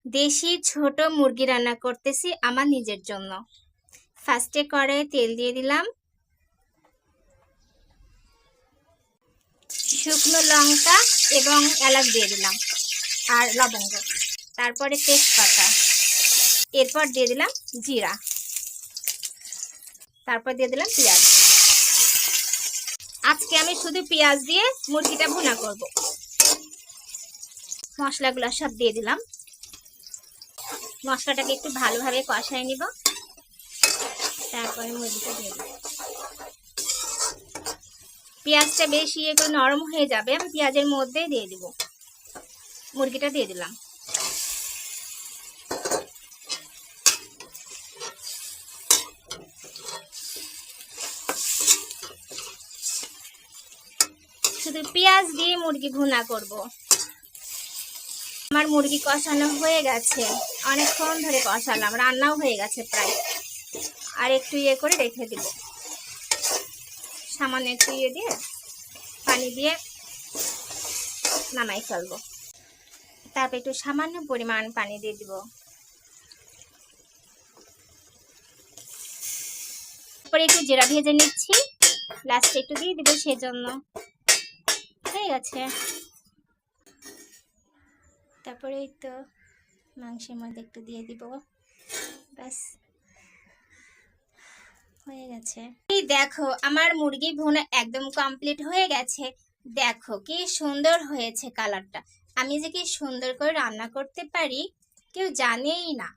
দেশি ছোট মুরগি রান্না করতেছি আমার নিজের জন্য। ফার্স্টে কড়াইয়ে তেল দিয়ে দিলাম, শুকনো লঙ্কা এবং এলাচ দিয়ে দিলাম আর লবঙ্গ, তারপরে তেজপাতা, এরপর দিয়ে দিলাম জিরা, তারপর দিয়ে দিলাম পেঁয়াজ। আজকে আমি শুধু পেঁয়াজ দিয়ে মুরগিটা ভুনা করব। মশলাগুলো সব দিয়ে দিলাম, মশলাটাকে একটু ভালোভাবে কষায় নিব, তারপরে মুরগিটা দিয়ে দিব। পেঁয়াজটা বেশি একটু নরম হয়ে যাবে, আমি পেঁয়াজের মধ্যে দিয়ে দিব, মুরগিটা দিয়ে দিলাম। শুধু পেঁয়াজ দিয়ে মুরগি ভুনা করব। আমার মুরগি কষানো হয়ে গেছে, অনেকক্ষণ ধরে কষালাম, রান্নাও হয়ে গেছে প্রায়। আর একটু করে রেখে দিব, সামান্য একটু দিয়ে পানি দিয়ে নামাই ফেলবো। তারপর একটু সামান্য পরিমাণ পানি দিয়ে দিব। তারপরে একটু জিরা ভেজে নিচ্ছি, লাস্টে একটু দিয়ে দিব, সেজন্য হয়ে গেছে। তারপরে এই তো মাংসের মধ্যে একটু দিয়ে দিব, ব্যাস হয়ে গেছে। এই দেখো আমার মুরগি ভুনা একদম কমপ্লিট হয়ে গেছে। দেখো কি সুন্দর হয়েছে কালারটা। আমি যে কি সুন্দর করে রান্না করতে পারি কেউ জানেই না।